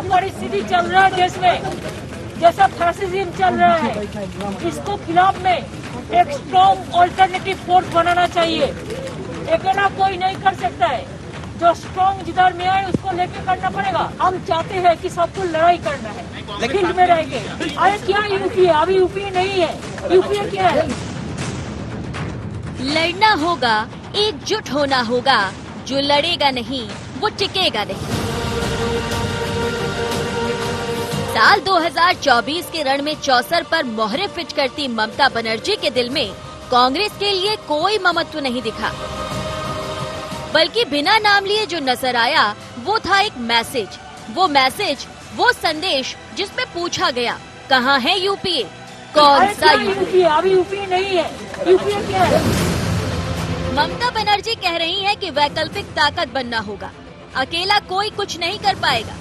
परिस्थिति चल रहा है देश में, जैसा फैसिज्म चल रहा है, इसको खिलाफ में एक स्ट्रॉन्ग ऑल्टरनेटिव फोर्स बनाना चाहिए। अकेला कोई नहीं कर सकता है, जो स्ट्रॉन्ग जिधर में है उसको लेके करना पड़ेगा। हम चाहते हैं कि सबको लड़ाई करना है, लेकिन में रह के। अरे क्या यूपी है? अभी यूपी नहीं है, यूपी क्या है? लड़ना होगा, एकजुट होना होगा। जो लड़ेगा नहीं वो टिकेगा नहीं। साल 2024 के रण में चौसर पर मोहरे फिट करती ममता बनर्जी के दिल में कांग्रेस के लिए कोई ममत्व नहीं दिखा, बल्कि बिना नाम लिए जो नजर आया वो था एक मैसेज। वो संदेश जिसमें पूछा गया, कहाँ है यूपीए? कौन सा यूपीए? अभी यूपी नहीं है, यूपीए क्या है? ममता बनर्जी कह रही हैं कि वैकल्पिक ताकत बनना होगा, अकेला कोई कुछ नहीं कर पाएगा।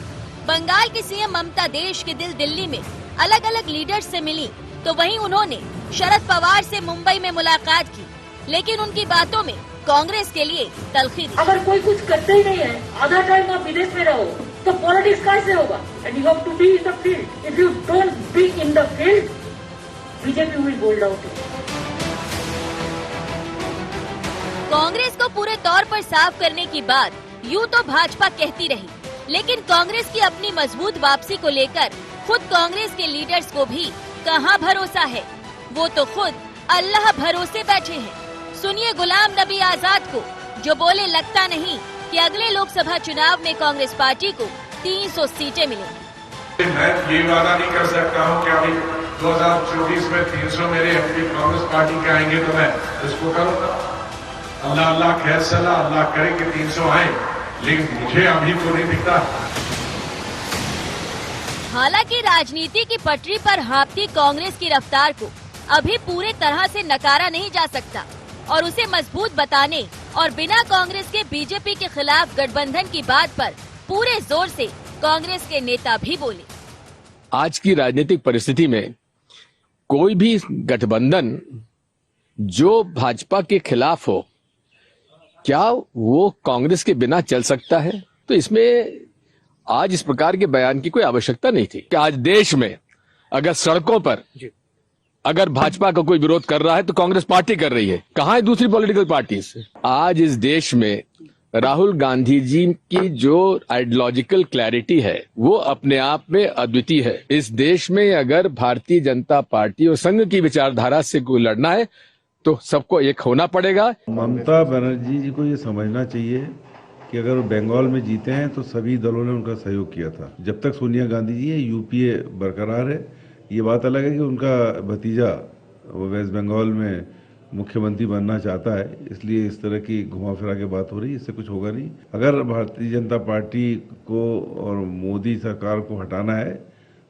बंगाल की सीएम ममता देश के दिल दिल्ली में अलग अलग लीडर्स से मिली, तो वहीं उन्होंने शरद पवार से मुंबई में मुलाकात की, लेकिन उनकी बातों में कांग्रेस के लिए तलखी थी। अगर कोई कुछ करते ही नहीं है, आधा टाइम आप विदेश में रहो, तो पॉलिटिक्स कैसे होगा? And you have to be in the field. If you don't be in the field, BJP will bold out. Congress को पूरे तौर पर साफ करने की बात यूं तो भाजपा कहती रही, लेकिन कांग्रेस की अपनी मजबूत वापसी को लेकर खुद कांग्रेस के लीडर्स को भी कहां भरोसा है। वो तो खुद अल्लाह भरोसे बैठे हैं। सुनिए गुलाम नबी आजाद को, जो बोले लगता नहीं कि अगले लोकसभा चुनाव में कांग्रेस पार्टी को 300 सीटें मिलेंगी। मैं ये वादा नहीं कर सकता हूँ कि अभी 2024 में 300 मेरे एमपी कांग्रेस पार्टी के आएंगे तो मैं इसको करूँगा। अल्लाह खैर सलाह, अल्लाह करे कि 300 आए, लेकिन मुझे अभी तो नहीं दिखता। हालांकि राजनीति की पटरी पर हाँफती कांग्रेस की रफ्तार को अभी पूरे तरह से नकारा नहीं जा सकता, और उसे मजबूत बताने और बिना कांग्रेस के बीजेपी के खिलाफ गठबंधन की बात पर पूरे जोर से कांग्रेस के नेता भी बोले। आज की राजनीतिक परिस्थिति में कोई भी गठबंधन जो भाजपा के खिलाफ हो, क्या वो कांग्रेस के बिना चल सकता है? तो इसमें आज इस प्रकार के बयान की कोई आवश्यकता नहीं थी कि आज देश में अगर सड़कों पर अगर भाजपा का कोई विरोध कर रहा है तो कांग्रेस पार्टी कर रही है। कहाँ है दूसरी पॉलिटिकल पार्टीज? आज इस देश में राहुल गांधी जी की जो आइडियोलॉजिकल क्लैरिटी है वो अपने आप में अद्वितीय है। इस देश में अगर भारतीय जनता पार्टी और संघ की विचारधारा से कोई लड़ना है तो सबको एक होना पड़ेगा। ममता बनर्जी जी को ये समझना चाहिए कि अगर वो बंगाल में जीते हैं तो सभी दलों ने उनका सहयोग किया था। जब तक सोनिया गांधी जी है, यूपीए बरकरार है। ये बात अलग है कि उनका भतीजा वो वेस्ट बंगाल में मुख्यमंत्री बनना चाहता है, इसलिए इस तरह की घुमा फिरा के बात हो रही है। इससे कुछ होगा नहीं। अगर भारतीय जनता पार्टी को और मोदी सरकार को हटाना है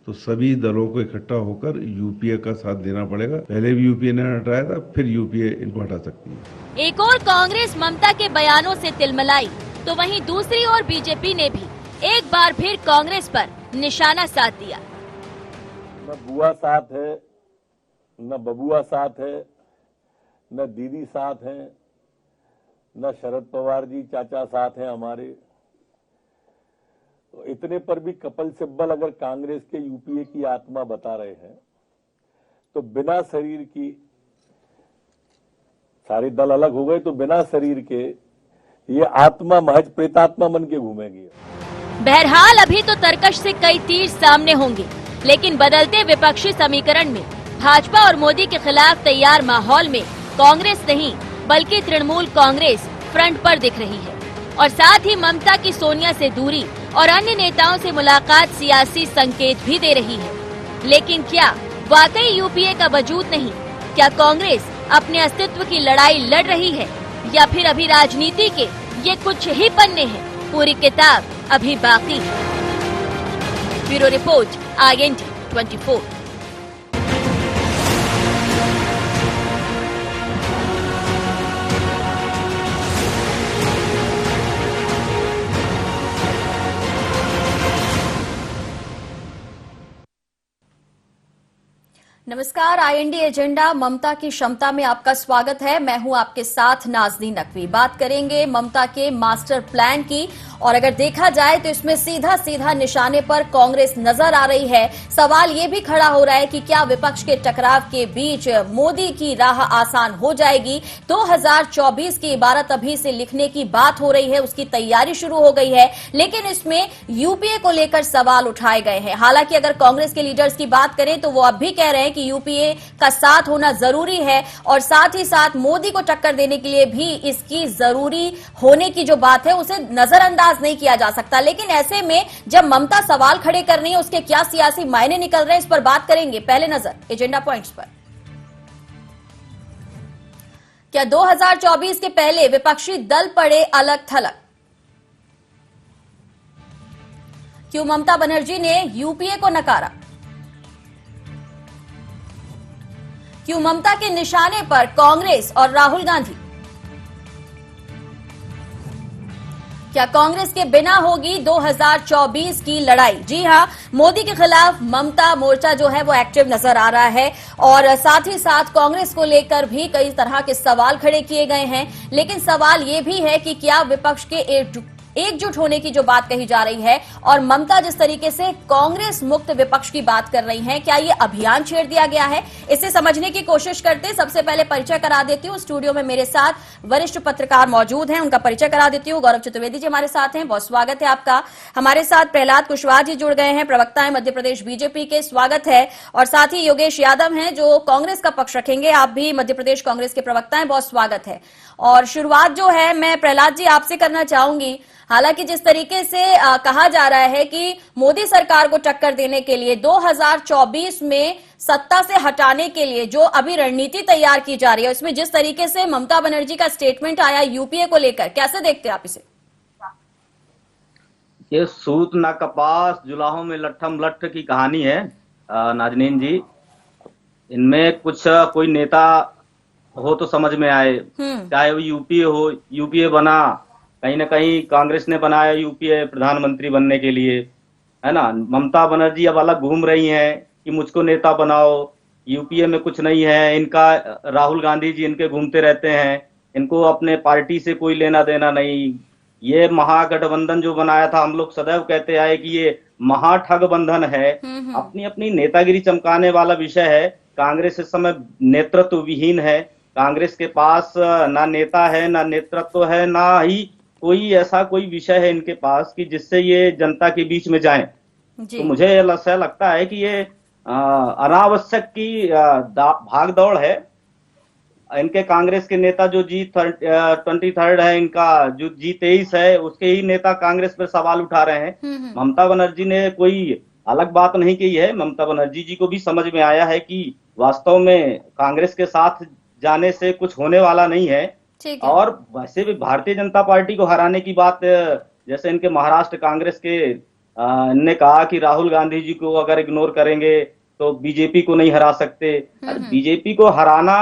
तो सभी दलों को इकट्ठा होकर यूपीए का साथ देना पड़ेगा। पहले भी यूपीए ने हटाया था, फिर यूपीए इनको हटा सकती है। एक और कांग्रेस ममता के बयानों से तिलमिलाई, तो वहीं दूसरी ओर बीजेपी ने भी एक बार फिर कांग्रेस पर निशाना साध दिया। न बुआ साथ है, न बबुआ साथ है, न दीदी साथ है, न शरद पवार जी चाचा साथ हैं हमारे। तो इतने पर भी कपिल सिब्बल अगर कांग्रेस के यूपीए की आत्मा बता रहे हैं, तो बिना शरीर की, सारे दल अलग हो गए तो बिना शरीर के ये आत्मा महज प्रेतात्मा बन के घूमेगी। बहरहाल अभी तो तर्कश से कई तीर सामने होंगे, लेकिन बदलते विपक्षी समीकरण में भाजपा और मोदी के खिलाफ तैयार माहौल में कांग्रेस नहीं बल्कि तृणमूल कांग्रेस फ्रंट पर दिख रही है, और साथ ही ममता की सोनिया से दूरी और अन्य नेताओं से मुलाकात सियासी संकेत भी दे रही है। लेकिन क्या वाकई यूपीए का वजूद नहीं? क्या कांग्रेस अपने अस्तित्व की लड़ाई लड़ रही है, या फिर अभी राजनीति के ये कुछ ही पन्ने हैं? पूरी किताब अभी बाकी है। Bureau report, IND 24। नमस्कार, IND एजेंडा ममता की क्षमता में आपका स्वागत है। मैं हूं आपके साथ नाज़नीन नकवी। बात करेंगे ममता के मास्टर प्लान की, और अगर देखा जाए तो इसमें सीधा सीधा निशाने पर कांग्रेस नजर आ रही है। सवाल ये भी खड़ा हो रहा है कि क्या विपक्ष के टकराव के बीच मोदी की राह आसान हो जाएगी। 2024 की इबारत अभी से लिखने की बात हो रही है, उसकी तैयारी शुरू हो गई है, लेकिन इसमें यूपीए को लेकर सवाल उठाए गए हैं। हालांकि अगर कांग्रेस के लीडर्स की बात करें तो वो अब भी कह रहे हैं कि यूपीए का साथ होना जरूरी है, और साथ ही साथ मोदी को टक्कर देने के लिए भी इसकी जरूरी होने की जो बात है उसे नजरअंदाज नहीं किया जा सकता। लेकिन ऐसे में जब ममता सवाल खड़े कर रही है, उसके क्या सियासी मायने निकल रहे हैं, इस पर बात करेंगे। पहले नजर एजेंडा पॉइंट्स पर। क्या 2024 के पहले विपक्षी दल पड़े अलग थलग? क्यों ममता बनर्जी ने यूपीए को नकारा? क्यों ममता के निशाने पर कांग्रेस और राहुल गांधी? क्या कांग्रेस के बिना होगी 2024 की लड़ाई? जी हां, मोदी के खिलाफ ममता मोर्चा जो है वो एक्टिव नजर आ रहा है, और साथ ही साथ कांग्रेस को लेकर भी कई तरह के सवाल खड़े किए गए हैं। लेकिन सवाल ये भी है कि क्या विपक्ष के एकजुट होने की जो बात कही जा रही है, और ममता जिस तरीके से कांग्रेस मुक्त विपक्ष की बात कर रही हैं, क्या ये अभियान छेड़ दिया गया है? इसे समझने की कोशिश करते सबसे पहले परिचय करा देती हूँ। स्टूडियो में मेरे साथ वरिष्ठ पत्रकार मौजूद हैं, उनका परिचय करा देती हूँ। गौरव चतुर्वेदी जी हमारे साथ हैं, बहुत स्वागत है आपका। हमारे साथ प्रहलाद कुशवाहा जी जुड़ गए हैं, प्रवक्ता है मध्य प्रदेश बीजेपी के, स्वागत है। और साथ ही योगेश यादव हैं जो कांग्रेस का पक्ष रखेंगे, आप भी मध्य प्रदेश कांग्रेस के प्रवक्ता हैं, बहुत स्वागत है। और शुरुआत जो है मैं प्रहलाद जी आपसे करना चाहूंगी। हालांकि जिस तरीके से कहा जा रहा है कि मोदी सरकार को टक्कर देने के लिए 2024 में सत्ता से हटाने के लिए जो अभी रणनीति तैयार की जा रही है, उसमें जिस तरीके से ममता बनर्जी का स्टेटमेंट आया यूपीए को लेकर, कैसे देखते हैं आप इसे? ये सूत ना कपास जुलाहों में लट्ठम लट्ठ की कहानी है नाजनीन जी। इनमें कुछ कोई नेता हो तो समझ में आए, चाहे वो यूपीए हो, यूपीए बना कहीं ना कहीं कांग्रेस ने बनाया यूपीए प्रधानमंत्री बनने के लिए, है ना। ममता बनर्जी अब अलग घूम रही हैं कि मुझको नेता बनाओ, यूपीए में कुछ नहीं है इनका। राहुल गांधी जी इनके घूमते रहते हैं, इनको अपने पार्टी से कोई लेना देना नहीं। ये महागठबंधन जो बनाया था, हम लोग सदैव कहते आए कि ये महाठगबंधन है, अपनी अपनी नेतागिरी चमकाने वाला विषय है। कांग्रेस इस समय नेतृत्व विहीन है, कांग्रेस के पास ना नेता है, ना नेतृत्व है, ना ही कोई ऐसा कोई विषय है इनके पास कि जिससे ये जनता के बीच में जाएं। तो मुझे ऐसा लगता है कि ये अनावश्यक की भाग दौड़ है। इनके कांग्रेस के नेता जो G23 है, इनका जो G23 है, उसके ही नेता कांग्रेस पर सवाल उठा रहे हैं। ममता बनर्जी ने कोई अलग बात नहीं की है। ममता बनर्जी जी को भी समझ में आया है कि वास्तव में कांग्रेस के साथ जाने से कुछ होने वाला नहीं है। और वैसे भी भारतीय जनता पार्टी को हराने की बात, जैसे इनके महाराष्ट्र कांग्रेस के ने कहा कि राहुल गांधी जी को अगर इग्नोर करेंगे तो बीजेपी को नहीं हरा सकते। बीजेपी को हराना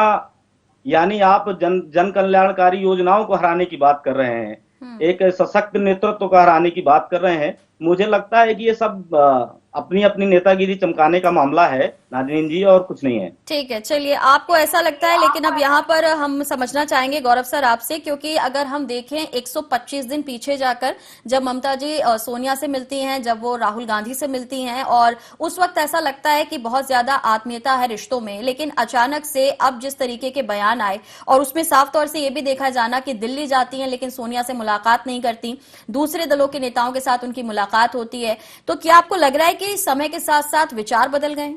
यानी आप जन कल्याणकारी योजनाओं को हराने की बात कर रहे हैं, एक सशक्त नेतृत्व को हराने की बात कर रहे हैं। मुझे लगता है कि ये सब अपनी अपनी नेतागिरी चमकाने का मामला है नाजनीन जी, और कुछ नहीं है। ठीक है, चलिए आपको ऐसा लगता है, लेकिन अब यहाँ पर हम समझना चाहेंगे गौरव सर आपसे, क्योंकि अगर हम देखें 125 दिन पीछे जाकर जब ममता जी सोनिया से मिलती हैं, जब वो राहुल गांधी से मिलती हैं, और उस वक्त ऐसा लगता है कि बहुत ज्यादा आत्मीयता है रिश्तों में, लेकिन अचानक से अब जिस तरीके के बयान आए, और उसमें साफ तौर से ये भी देखा जाना कि दिल्ली जाती हैं लेकिन सोनिया से मुलाकात नहीं करती, दूसरे दलों के नेताओं के साथ उनकी मुलाकात होती है, तो क्या आपको लग रहा है कि समय के साथ साथ विचार बदल गए?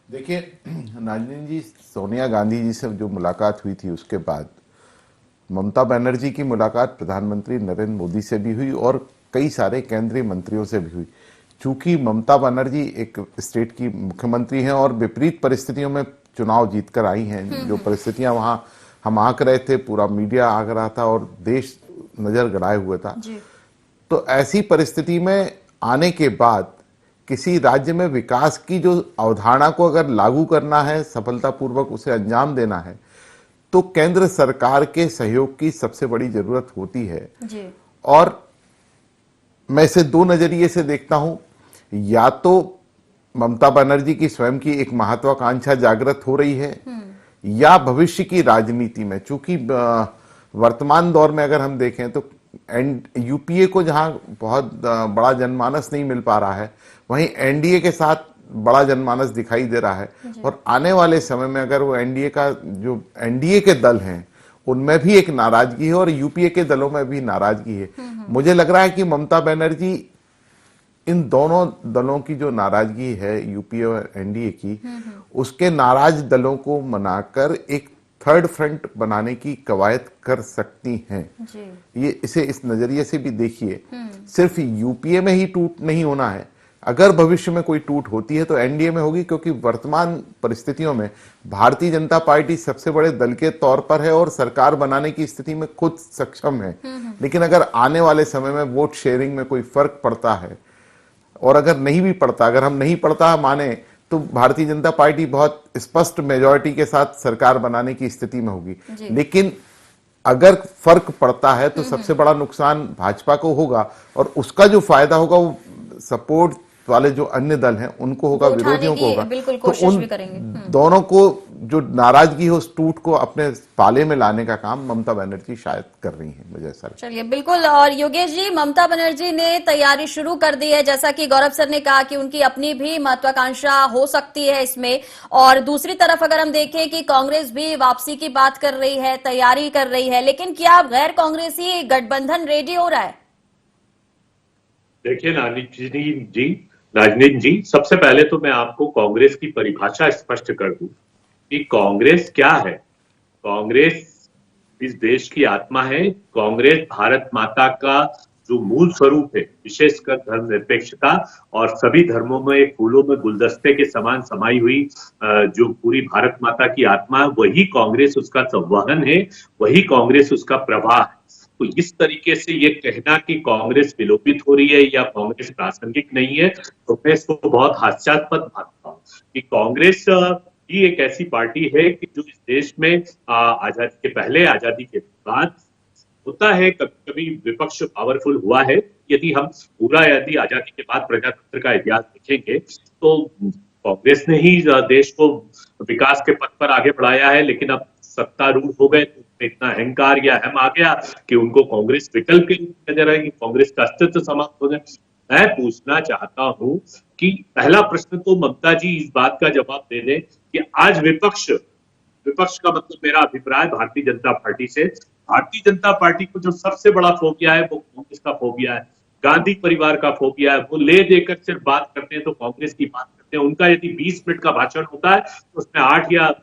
देखिए नाजनीन जी, सोनिया गांधी जी से जो मुलाकात हुई थी उसके बाद ममता बनर्जी की मुलाकात प्रधानमंत्री नरेंद्र मोदी से भी हुई और कई सारे केंद्रीय मंत्रियों से भी हुई। चूंकि ममता बनर्जी एक स्टेट की मुख्यमंत्री हैं और विपरीत परिस्थितियों में चुनाव जीतकर आई हैं, जो परिस्थितियां वहां हम आंक रहे थे, पूरा मीडिया आंक रहा था और देश नजर गड़ाए हुए था, तो ऐसी परिस्थिति में आने के बाद किसी राज्य में विकास की जो अवधारणा को अगर लागू करना है, सफलतापूर्वक उसे अंजाम देना है, तो केंद्र सरकार के सहयोग की सबसे बड़ी जरूरत होती है जी। और मैं इसे दो नजरिए से देखता हूं, या तो ममता बनर्जी की स्वयं की एक महत्वाकांक्षा जागृत हो रही है, या भविष्य की राजनीति में, चूंकि वर्तमान दौर में अगर हम देखें तो यूपीए को जहां बहुत बड़ा जनमानस नहीं मिल पा रहा है, वहीं एनडीए के साथ बड़ा जनमानस दिखाई दे रहा है। और आने वाले समय में अगर वो एनडीए का जो एनडीए के दल हैं उनमें भी एक नाराजगी है और यूपीए के दलों में भी नाराजगी है। मुझे लग रहा है कि ममता बनर्जी इन दोनों दलों की जो नाराजगी है यूपीए और एनडीए की, उसके नाराज दलों को मनाकर एक थर्ड फ्रंट बनाने की कवायद कर सकती हैं। ये इसे इस नजरिए से भी देखिए, सिर्फ यूपीए में ही टूट नहीं होना है, अगर भविष्य में कोई टूट होती है तो एनडीए में होगी, क्योंकि वर्तमान परिस्थितियों में भारतीय जनता पार्टी सबसे बड़े दल के तौर पर है और सरकार बनाने की स्थिति में खुद सक्षम है। लेकिन अगर आने वाले समय में वोट शेयरिंग में कोई फर्क पड़ता है, और अगर नहीं भी पड़ता, अगर हम नहीं पड़ता माने, तो भारतीय जनता पार्टी बहुत स्पष्ट मेजॉरिटी के साथ सरकार बनाने की स्थिति में होगी। लेकिन अगर फर्क पड़ता है तो सबसे बड़ा नुकसान भाजपा को होगा, और उसका जो फायदा होगा वो सपोर्ट वाले जो अन्य दल हैं उनको होगा, विरोधियों को होगा। बिल्कुल तो कोशिश उन भी करेंगे। दोनों को जो नाराजगी हो, उस टूट को अपने पाले में लाने का काम ममता बनर्जी शायद कर रही हैं, मुझे ऐसा लगता है। चलिए, बिल्कुल। और योगेश जी, ममता बनर्जी ने तैयारी शुरू कर दी है, जैसा कि गौरव सर ने कहा कि उनकी अपनी भी महत्वाकांक्षा हो सकती है इसमें। और दूसरी तरफ अगर हम देखें कि कांग्रेस भी वापसी की बात कर रही है, तैयारी कर रही है, लेकिन क्या गैर कांग्रेसी गठबंधन रेडी हो रहा है? देखिए राजनीत जी, सबसे पहले तो मैं आपको कांग्रेस की परिभाषा स्पष्ट कर दूं कि कांग्रेस क्या है। कांग्रेस इस देश की आत्मा है। कांग्रेस भारत माता का जो मूल स्वरूप है, विशेषकर धर्मनिरपेक्षता और सभी धर्मों में फूलों में गुलदस्ते के समान समाई हुई जो पूरी भारत माता की आत्मा, वही कांग्रेस उसका संवहन है, वही कांग्रेस उसका प्रवाह है। तो इस तरीके से ये कहना कि कांग्रेस विलोपित हो रही है या कांग्रेस प्रासंगिक नहीं है, तो मैं इसको बहुत हास्यास्पद मानता हूँ कि कांग्रेस ही एक ऐसी पार्टी है कि जो इस देश में आजादी के पहले, आजादी के बाद होता है, कभी कभी विपक्ष पावरफुल हुआ है। यदि आजादी के बाद प्रजातंत्र का इतिहास देखेंगे तो कांग्रेस ने ही देश को विकास के पथ पर आगे बढ़ाया है, लेकिन अब सत्तारूढ़ हो गए तो इतना अहंकार या हम आ गया कि उनको कांग्रेस विकल्प के रूप में नजर आएगी, कांग्रेस का अस्तित्व समाप्त हो जाए। मैं पूछना चाहता हूं कि पहला प्रश्न तो ममता जी इस बात का जवाब दे दें कि आज विपक्ष का मतलब मेरा अभिप्राय भारतीय जनता पार्टी से, भारतीय जनता पार्टी को जो सबसे बड़ा फोबिया है वो कांग्रेस का फोबिया है, गांधी परिवार का फोबिया है। वो ले देकर सिर्फ बात करते हैं तो कांग्रेस की बात करते हैं। उनका यदि 20 मिनट का भाषण होता है तो उसमें 8 या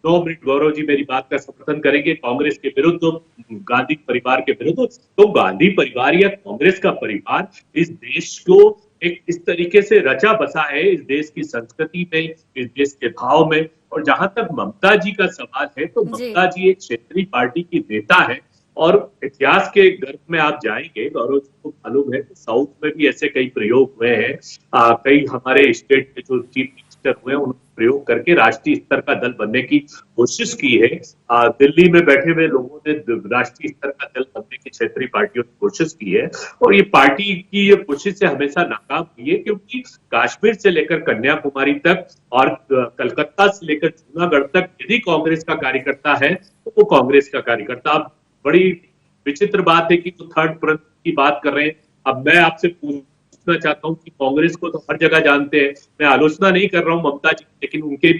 2 मिनट गौरव जी मेरी बात का समर्थन करेंगे कांग्रेस के विरुद्ध, गांधी परिवार के विरुद्ध। तो गांधी परिवार या कांग्रेस का परिवार इस देश को एक इस तरीके से रचा बसा है, इस देश की संस्कृति में, इस देश के भाव में। और जहां तक ममता जी का सवाल है तो ममता जी एक क्षेत्रीय पार्टी की नेता है, और इतिहास के गर्भ में आप जाएंगे, गौरव जी को मालूम है कि साउथ में भी ऐसे कई प्रयोग हुए हैं। कई हमारे स्टेट के जो चीफ मिनिस्टर हुए उन्होंने प्रयोग करके राष्ट्रीय स्तर का दल बनने की कोशिश की है। दिल्ली में बैठे हुए लोगों ने राष्ट्रीय स्तर का दल बनने की क्षेत्रीय पार्टियों ने कोशिश की है, और ये पार्टी की ये कोशिश से हमेशा नाकाम हुई है, क्योंकि कश्मीर से लेकर कन्याकुमारी तक और कलकत्ता से लेकर जूनागढ़ तक यदि कांग्रेस का कार्यकर्ता है तो वो कांग्रेस का कार्यकर्ता। बड़ी विचित्र बात है कि तो थर्ड फ्रंट की बात कर रहे हैं। अब मैं आपसे पूछना चाहता हूं कि कांग्रेस को तो हर जगह जानते हैं, मैं आलोचना नहीं कर रहा हूं ममता जी, लेकिन उनके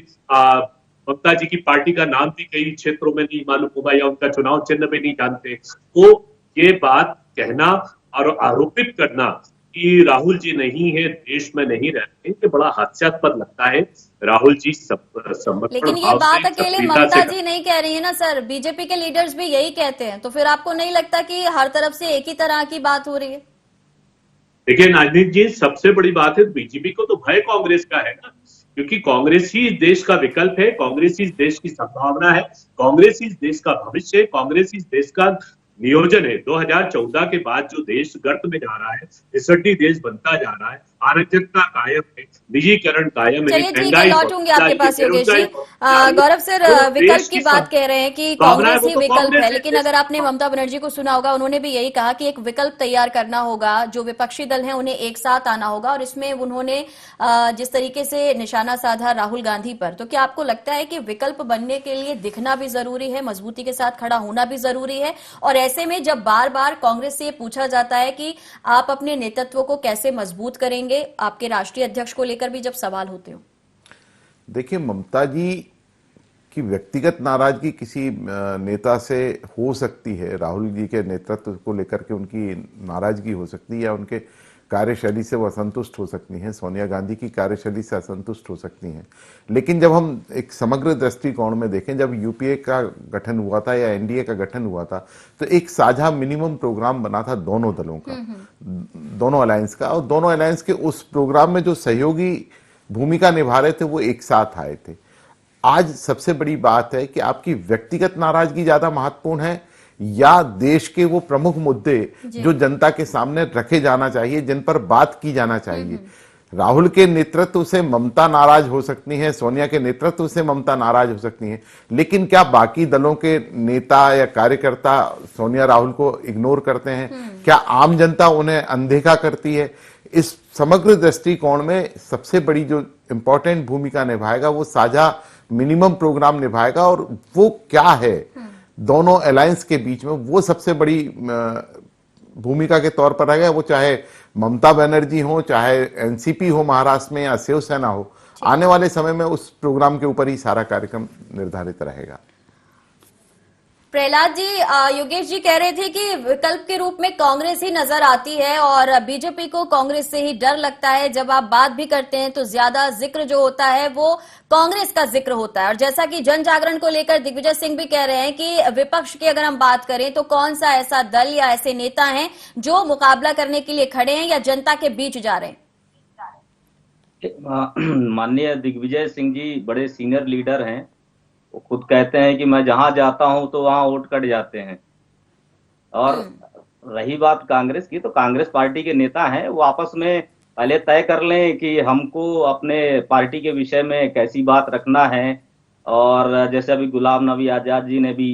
ममता जी की पार्टी का नाम भी कई क्षेत्रों में नहीं मालूम होगा या उनका चुनाव चिन्ह भी नहीं जानते। तो ये बात कहना और आरोपित करना कि राहुल जी नहीं है, देश में नहीं रहते, ये बड़ा हास्यास्पद लगता है। राहुल जी समर्पण, लेकिन ये बात अकेले ममता जी नहीं कह रही है ना सर, बीजेपी के लीडर्स भी यही कहते हैं। तो फिर आपको नहीं लगता कि हर तरफ से एक ही तरह की बात हो रही है? देखिए नाजनीत जी, सबसे बड़ी बात है बीजेपी को तो भय कांग्रेस का है ना, क्योंकि कांग्रेस ही इस देश का विकल्प है, कांग्रेस ही इस देश की संभावना है, कांग्रेस ही इस देश का भविष्य है, कांग्रेस ही इस देश का नियोजन है। 2014 के बाद जो देश गर्त में जा रहा है, निसड्डी देश बनता जा रहा है, अराजकता कायम है, निजीकरण कायम है, चलिए ठीक है, महंगाई लौटूंगी आपके पास योगेश जी। गौरव सर, विकल्प की बात कह रहे हैं कि कांग्रेस ही विकल्प है, लेकिन अगर आपने ममता बनर्जी को सुना होगा, उन्होंने भी यही कहा कि एक विकल्प तैयार करना होगा, जो विपक्षी दल हैं उन्हें एक साथ आना होगा, और इसमें उन्होंने जिस तरीके से निशाना साधा राहुल गांधी पर, तो क्या आपको लगता है कि विकल्प बनने के लिए दिखना भी जरूरी है, मजबूती के साथ खड़ा होना भी जरूरी है? और ऐसे में जब बार बार कांग्रेस से पूछा जाता है कि आप अपने नेतृत्व को कैसे मजबूत करेंगे, आपके राष्ट्रीय अध्यक्ष को लेकर भी जब सवाल होते हो। देखिए, ममता जी की व्यक्तिगत नाराजगी किसी नेता से हो सकती है, राहुल जी के नेतृत्व को लेकर के उनकी नाराजगी हो सकती है, या उनके कार्यशैली से वो असंतुष्ट हो सकती हैं, सोनिया गांधी की कार्यशैली से असंतुष्ट हो सकती हैं। लेकिन जब हम एक समग्र दृष्टिकोण में देखें, जब यूपीए का गठन हुआ था या एनडीए का गठन हुआ था, तो एक साझा मिनिमम प्रोग्राम बना था दोनों दलों का, दोनों अलायंस का, और दोनों अलायंस के उस प्रोग्राम में जो सहयोगी भूमिका निभा रहे थे वो एक साथ आए थे। आज सबसे बड़ी बात है कि आपकी व्यक्तिगत नाराजगी ज्यादा महत्वपूर्ण है या देश के वो प्रमुख मुद्दे जो जनता के सामने रखे जाना चाहिए, जिन पर बात की जाना चाहिए। राहुल के नेतृत्व से ममता नाराज हो सकती है, सोनिया के नेतृत्व से ममता नाराज हो सकती है, लेकिन क्या बाकी दलों के नेता या कार्यकर्ता सोनिया राहुल को इग्नोर करते हैं? क्या आम जनता उन्हें अनदेखा करती है? इस समग्र दृष्टिकोण में सबसे बड़ी जो इंपॉर्टेंट भूमिका निभाएगा वो साझा मिनिमम प्रोग्राम निभाएगा, और वो क्या है दोनों अलायंस के बीच में, वो सबसे बड़ी भूमिका के तौर पर रहेगा। वो चाहे ममता बनर्जी हो, चाहे एनसीपी हो महाराष्ट्र में, या शिवसेना हो, आने वाले समय में उस प्रोग्राम के ऊपर ही सारा कार्यक्रम निर्धारित रहेगा। प्रहलाद जी, योगेश जी कह रहे थे कि विकल्प के रूप में कांग्रेस ही नजर आती है, और बीजेपी को कांग्रेस से ही डर लगता है। जब आप बात भी करते हैं तो ज्यादा जिक्र जो होता है वो कांग्रेस का जिक्र होता है। और जैसा कि जन जागरण को लेकर दिग्विजय सिंह भी कह रहे हैं कि विपक्ष की अगर हम बात करें तो कौन सा ऐसा दल या ऐसे नेता हैं जो मुकाबला करने के लिए खड़े हैं या जनता के बीच जा रहे हैं? माननीय दिग्विजय सिंह जी बड़े सीनियर लीडर हैं। वो खुद कहते हैं कि मैं जहां जाता हूं तो वहां वोट कट जाते हैं। और रही बात कांग्रेस की, तो कांग्रेस पार्टी के नेता हैं, वो आपस में पहले तय कर लें कि हमको अपने पार्टी के विषय में कैसी बात रखना है। और जैसे अभी गुलाम नबी आजाद जी ने भी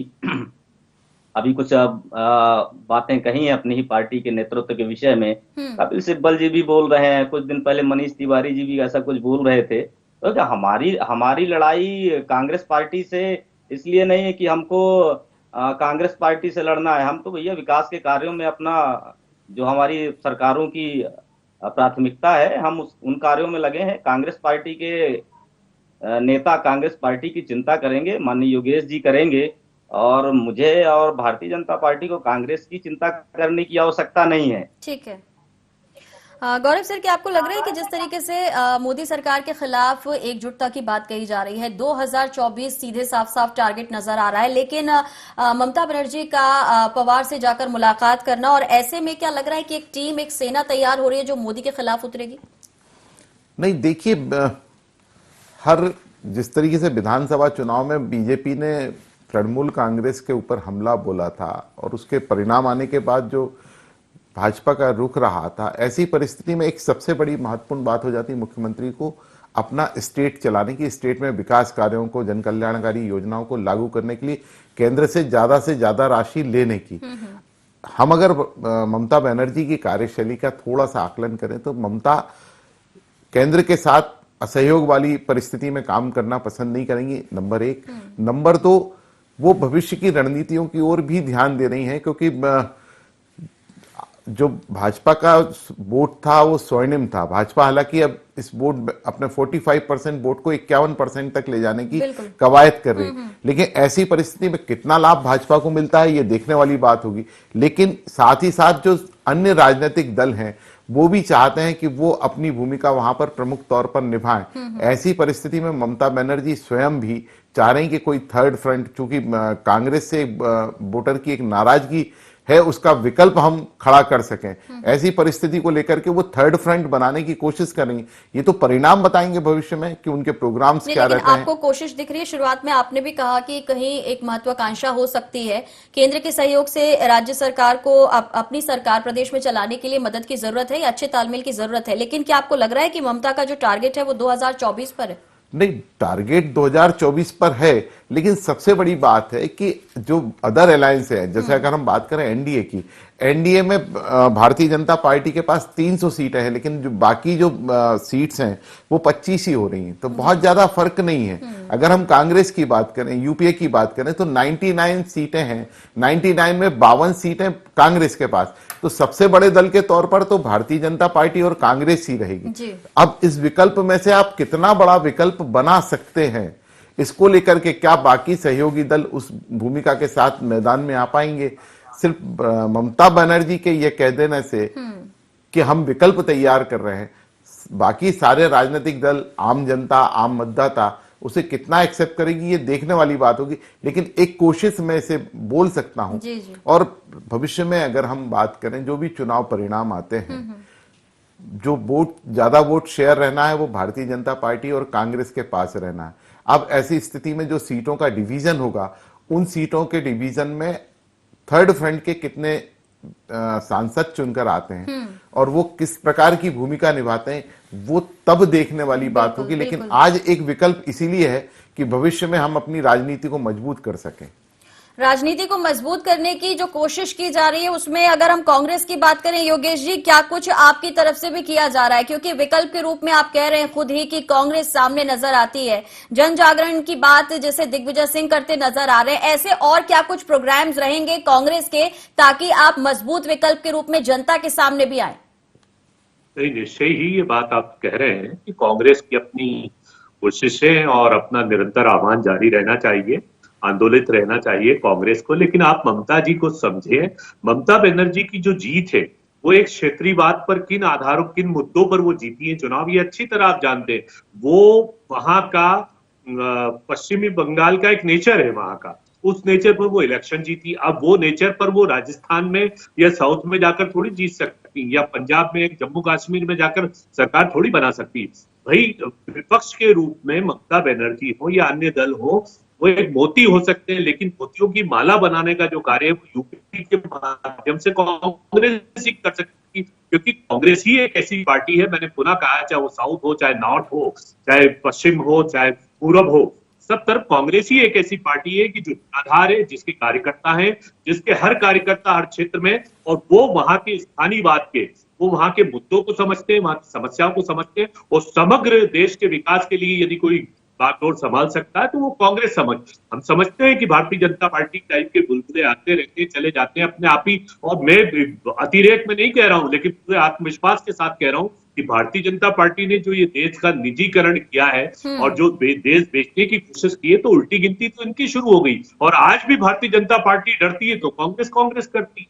अभी कुछ बातें कही हैं अपनी ही पार्टी के नेतृत्व के विषय में। कपिल सिब्बल जी भी बोल रहे हैं, कुछ दिन पहले मनीष तिवारी जी भी ऐसा कुछ बोल रहे थे। तो क्या हमारी लड़ाई कांग्रेस पार्टी से इसलिए नहीं है कि हमको कांग्रेस पार्टी से लड़ना है। हम तो भैया विकास के कार्यों में अपना, जो हमारी सरकारों की प्राथमिकता है, हम उन कार्यों में लगे हैं। कांग्रेस पार्टी के नेता कांग्रेस पार्टी की चिंता करेंगे, माननीय योगेश जी करेंगे, और मुझे और भारतीय जनता पार्टी को कांग्रेस की चिंता करने की आवश्यकता नहीं है। ठीक है। गौरव सर, क्या आपको लग रहा है कि जिस तरीके से मोदी सरकार के खिलाफ एकजुटता की बात कही जा रही है, 2024 सीधे साफ साफ टारगेट नजर आ रहा है, लेकिन ममता बनर्जी का पवार से जाकर मुलाकात करना, और ऐसे में क्या लग रहा है कि एक टीम, एक सेना तैयार हो रही है जो मोदी के खिलाफ उतरेगी? नहीं, देखिए, हर जिस तरीके से विधानसभा चुनाव में बीजेपी ने तृणमूल कांग्रेस के ऊपर हमला बोला था और उसके परिणाम आने के बाद जो भाजपा का रुख रहा था, ऐसी परिस्थिति में एक सबसे बड़ी महत्वपूर्ण बात हो जाती है मुख्यमंत्री को अपना स्टेट चलाने की, स्टेट में विकास कार्यों को, जन कल्याणकारी योजनाओं को लागू करने के लिए केंद्र से ज्यादा राशि लेने की। हम अगर ममता बनर्जी की कार्यशैली का थोड़ा सा आकलन करें तो ममता केंद्र के साथ असहयोग वाली परिस्थिति में काम करना पसंद नहीं करेंगी, नंबर एक। नंबर दो, वो भविष्य की रणनीतियों की ओर भी ध्यान दे रही हैं, क्योंकि जो भाजपा का वोट था वो स्वर्णिम था। भाजपा हालांकि अब इस वोट अपने 45% वोट को 51% तक ले जाने की कवायद कर रही, लेकिन ऐसी परिस्थिति में कितना लाभ भाजपा को मिलता है ये देखने वाली बात होगी। लेकिन साथ ही साथ जो अन्य राजनीतिक दल हैं वो भी चाहते हैं कि वो अपनी भूमिका वहां पर प्रमुख तौर पर निभाएं। ऐसी परिस्थिति में ममता बनर्जी स्वयं भी चाह रही कि कोई थर्ड फ्रंट, चूंकि कांग्रेस से वोटर की एक नाराजगी है उसका विकल्प हम खड़ा कर सकें। ऐसी परिस्थिति को लेकर के वो थर्ड फ्रंट बनाने की कोशिश करेंगे। ये तो परिणाम बताएंगे भविष्य में कि उनके प्रोग्राम्स क्या रहते हैं। आपको कोशिश दिख रही है। शुरुआत में आपने भी कहा कि कहीं एक महत्वाकांक्षा हो सकती है, केंद्र के सहयोग से राज्य सरकार को अपनी सरकार प्रदेश में चलाने के लिए मदद की जरूरत है या अच्छे तालमेल की जरूरत है, लेकिन क्या आपको लग रहा है कि ममता का जो टारगेट है वो 2024 पर है? नहीं, टारगेट 2024 पर है, लेकिन सबसे बड़ी बात है कि जो अदर अलायंस है, जैसे अगर हम बात करें एनडीए की, एनडीए में भारतीय जनता पार्टी के पास 300 सीटें हैं, लेकिन जो बाकी जो सीट्स हैं वो 25 ही हो रही हैं, तो बहुत ज्यादा फर्क नहीं है। अगर हम कांग्रेस की बात करें, यूपीए की बात करें, तो 99 सीटें हैं, 99 में 52 सीटें कांग्रेस के पास, तो सबसे बड़े दल के तौर पर तो भारतीय जनता पार्टी और कांग्रेस ही रहेगी। अब इस विकल्प में से आप कितना बड़ा विकल्प बना सकते हैं, इसको लेकर के क्या बाकी सहयोगी दल उस भूमिका के साथ मैदान में आ पाएंगे? सिर्फ ममता बनर्जी के ये कह देने से कि हम विकल्प तैयार कर रहे हैं, बाकी सारे राजनीतिक दल, आम जनता, आम मतदाता उसे कितना एक्सेप्ट करेगी ये देखने वाली बात होगी। लेकिन एक कोशिश मैं इसे बोल सकता हूं। और भविष्य में अगर हम बात करें, जो भी चुनाव परिणाम आते हैं, जो वोट ज्यादा वोट शेयर रहना है वो भारतीय जनता पार्टी और कांग्रेस के पास रहना है। अब ऐसी स्थिति में जो सीटों का डिवीजन होगा, उन सीटों के डिवीजन में थर्ड फ्रंट के कितने सांसद चुनकर आते हैं और वो किस प्रकार की भूमिका निभाते हैं, वो तब देखने वाली बात होगी। लेकिन आज एक विकल्प इसीलिए है कि भविष्य में हम अपनी राजनीति को मजबूत कर सकें। राजनीति को मजबूत करने की जो कोशिश की जा रही है, उसमें अगर हम कांग्रेस की बात करें, योगेश जी, क्या कुछ आपकी तरफ से भी किया जा रहा है? क्योंकि विकल्प के रूप में आप कह रहे हैं खुद ही कि कांग्रेस सामने नजर आती है, जन जागरण की बात जैसे दिग्विजय सिंह करते नजर आ रहे हैं, ऐसे और क्या कुछ प्रोग्राम्स रहेंगे कांग्रेस के ताकि आप मजबूत विकल्प के रूप में जनता के सामने भी आए? नहीं, निश्चय ही ये बात आप कह रहे हैं कि कांग्रेस की अपनी कोशिशें और अपना निरंतर आह्वान जारी रहना चाहिए, आंदोलित रहना चाहिए कांग्रेस को। लेकिन आप ममता जी को समझिए, ममता बनर्जी की जो जीत है वो एक क्षेत्रीयवाद पर किन आधारों, किन मुद्दों पर वो जीती है चुनाव, ये अच्छी तरह आप जानते हैं। वो वहां का पश्चिमी बंगाल का एक नेचर है, वहां का उस नेचर पर वो इलेक्शन जीती। अब वो नेचर पर वो राजस्थान में या साउथ में जाकर थोड़ी जीत सकती, या पंजाब में, जम्मू कश्मीर में जाकर सरकार थोड़ी बना सकती। भाई, विपक्ष के रूप में ममता बनर्जी हो या अन्य दल हो, वो एक मोती हो सकते हैं, लेकिन मोतियों की माला बनाने का जो कार्य है वो यूपी के माध्यम से कांग्रेस ही कर सकती है, क्योंकि कांग्रेस ही एक ऐसी पार्टी है, मैंने पुनः कहा, चाहे वो साउथ हो, चाहे नॉर्थ हो, चाहे पश्चिम हो, चाहे पूरब हो, सब तरफ कांग्रेस ही एक ऐसी पार्टी है कि जो आधार है, जिसके कार्यकर्ता हैं, जिसके हर कार्यकर्ता हर क्षेत्र में, और वो वहां के स्थानीयवाद के, वो वहां के मुद्दों को समझते हैं, वहां की समस्याओं को समझते हैं, और समग्र देश के विकास के लिए यदि कोई बागडोर संभाल सकता है तो वो कांग्रेस हम समझते हैं कि भारतीय जनता पार्टी टाइप के बुलबुले आते रहते हैं, चले जाते हैं अपने आप ही। और मैं अतिरेक में नहीं कह रहा हूं, लेकिन पूरे आत्मविश्वास के साथ कह रहा हूं कि भारतीय जनता पार्टी ने जो ये देश का निजीकरण किया है और जो देश बेचने की कोशिश की है, तो उल्टी गिनती तो इनकी शुरू हो गई। और आज भी भारतीय जनता पार्टी डरती है तो कांग्रेस करती।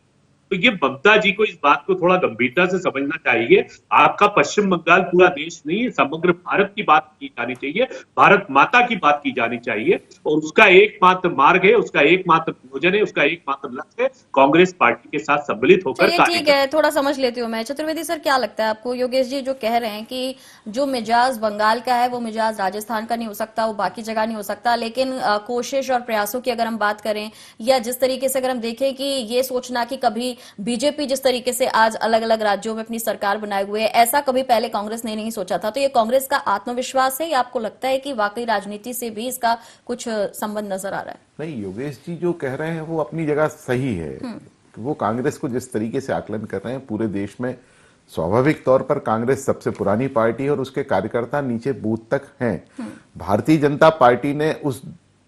तो ये ममता जी को इस बात को थोड़ा गंभीरता से समझना चाहिए। आपका पश्चिम बंगाल पूरा देश नहीं है, समग्र भारत की बात की जानी चाहिए, भारत माता की बात की जानी चाहिए, और उसका एकमात्र मार्ग है, उसका एकमात्र भोजन है, उसका एकमात्र लक्ष्य है कांग्रेस पार्टी के साथ सम्मिलित होकर। ठीक है, थोड़ा समझ लेती हूँ मैं। चतुर्वेदी सर, क्या लगता है आपको? योगेश जी जो कह रहे हैं कि जो मिजाज बंगाल का है वो मिजाज राजस्थान का नहीं हो सकता, वो बाकी जगह नहीं हो सकता, लेकिन कोशिश और प्रयासों की अगर हम बात करें, या जिस तरीके से अगर हम देखें कि ये सोचना कि कभी बीजेपी जिस तरीके से आज अलग अलग राज्यों में अपनी सरकार बनाए हुए है, ऐसा कभी पहले कांग्रेस ने नहीं सोचा था, तो ये कांग्रेस का आत्मविश्वास है या आपको लगता है कि वाकई राजनीति से भी इसका कुछ संबंध नजर आ रहा है? नहीं, योगेश जी जो कह रहे हैं वो अपनी जगह सही है। वो कांग्रेस को जिस तरीके से आकलन कर रहे हैं, पूरे देश में स्वाभाविक तौर पर कांग्रेस सबसे पुरानी पार्टी है और उसके कार्यकर्ता नीचे बूथ तक हैं। भारतीय जनता पार्टी ने उस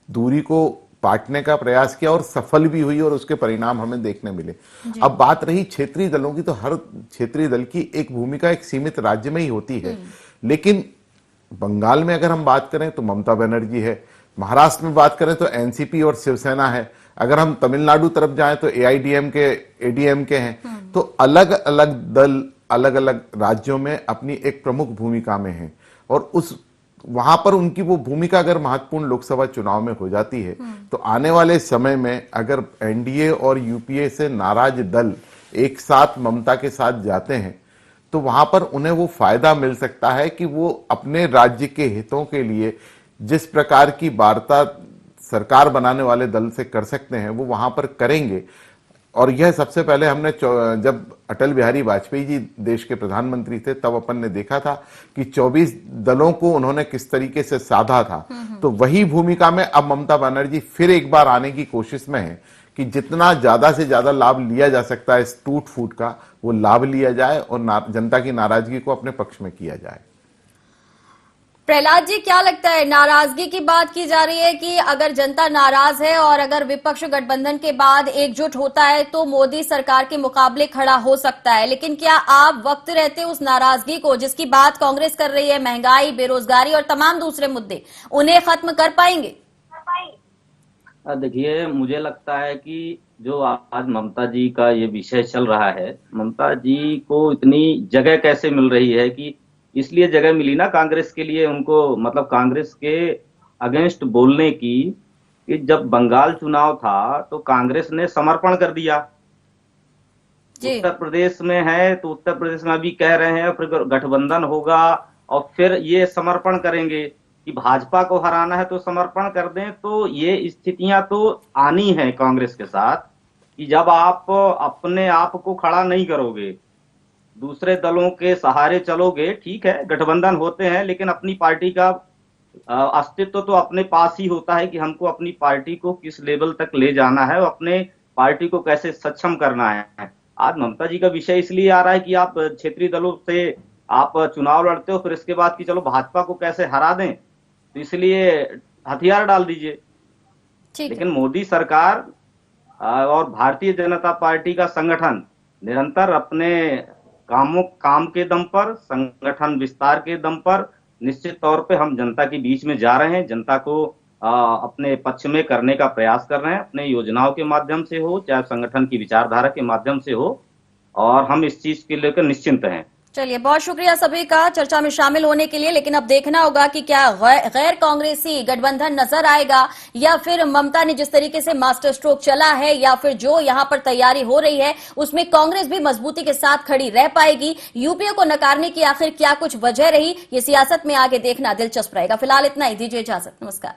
दूरी को पाटने का प्रयास किया और सफल भी हुई, और उसके परिणाम हमें देखने मिले। अब बात रही क्षेत्रीय दलों की, तो हर क्षेत्रीय दल की एक भूमिका एक सीमित राज्य में ही होती है। लेकिन बंगाल में अगर हम बात करें तो ममता बनर्जी है, महाराष्ट्र में बात करें तो एनसीपी और शिवसेना है, अगर हम तमिलनाडु तरफ जाएं तो एआईडीएमके, एडीएमके हैं। तो अलग अलग दल अलग अलग राज्यों में अपनी एक प्रमुख भूमिका में हैं, और उस वहां पर उनकी वो भूमिका अगर महत्वपूर्ण लोकसभा चुनाव में हो जाती है तो आने वाले समय में अगर एनडीए और यूपीए से नाराज दल एक साथ ममता के साथ जाते हैं तो वहां पर उन्हें वो फायदा मिल सकता है कि वो अपने राज्य के हितों के लिए जिस प्रकार की वार्ता सरकार बनाने वाले दल से कर सकते हैं वो वहां पर करेंगे। और यह सबसे पहले हमने जब अटल बिहारी वाजपेयी जी देश के प्रधानमंत्री थे तब अपन ने देखा था कि 24 दलों को उन्होंने किस तरीके से साधा था। तो वही भूमिका में अब ममता बनर्जी फिर एक बार आने की कोशिश में है कि जितना ज्यादा से ज्यादा लाभ लिया जा सकता है इस टूट फूट का वो लाभ लिया जाए और जनता की नाराजगी को अपने पक्ष में किया जाए। प्रहलाद जी, क्या लगता है, नाराजगी की बात की जा रही है कि अगर जनता नाराज है और अगर विपक्ष गठबंधन के बाद एकजुट होता है तो मोदी सरकार के मुकाबले खड़ा हो सकता है, लेकिन क्या आप वक्त रहते उस नाराजगी को जिसकी बात कांग्रेस कर रही है, महंगाई, बेरोजगारी और तमाम दूसरे मुद्दे, उन्हें खत्म कर पाएंगे? देखिए, मुझे लगता है कि जो आज ममता जी का ये विषय चल रहा है, ममता जी को इतनी जगह कैसे मिल रही है कि इसलिए जगह मिली ना कांग्रेस के लिए उनको, मतलब कांग्रेस के अगेंस्ट बोलने की, कि जब बंगाल चुनाव था तो कांग्रेस ने समर्पण कर दिया। उत्तर प्रदेश में है तो उत्तर प्रदेश में अभी कह रहे हैं फिर गठबंधन होगा और फिर ये समर्पण करेंगे कि भाजपा को हराना है तो समर्पण कर दें। तो ये स्थितियां तो आनी है कांग्रेस के साथ कि जब आप अपने आप को खड़ा नहीं करोगे, दूसरे दलों के सहारे चलोगे, ठीक है गठबंधन होते हैं लेकिन अपनी पार्टी का अस्तित्व तो अपने पास ही होता है कि हमको अपनी पार्टी को किस लेवल तक ले जाना है और अपने पार्टी को कैसे सक्षम करना है। आज ममता जी का विषय इसलिए आ रहा है कि आप क्षेत्रीय दलों से आप चुनाव लड़ते हो, फिर इसके बाद कि चलो भाजपा को कैसे हरा दें, तो इसलिए हथियार डाल दीजिए। लेकिन मोदी सरकार और भारतीय जनता पार्टी का संगठन निरंतर अपने काम के दम पर, संगठन विस्तार के दम पर निश्चित तौर पे हम जनता के बीच में जा रहे हैं, जनता को अपने पक्ष में करने का प्रयास कर रहे हैं, अपने योजनाओं के माध्यम से हो चाहे संगठन की विचारधारा के माध्यम से हो, और हम इस चीज के लेकर निश्चिंत हैं। चलिए, बहुत शुक्रिया सभी का चर्चा में शामिल होने के लिए। लेकिन अब देखना होगा कि क्या गैर कांग्रेसी गठबंधन नजर आएगा या फिर ममता ने जिस तरीके से मास्टर स्ट्रोक चला है या फिर जो यहां पर तैयारी हो रही है उसमें कांग्रेस भी मजबूती के साथ खड़ी रह पाएगी। यूपीए को नकारने की आखिर क्या कुछ वजह रही, ये सियासत में आगे देखना दिलचस्प रहेगा। फिलहाल इतना ही, दीजिए इजाजत, नमस्कार।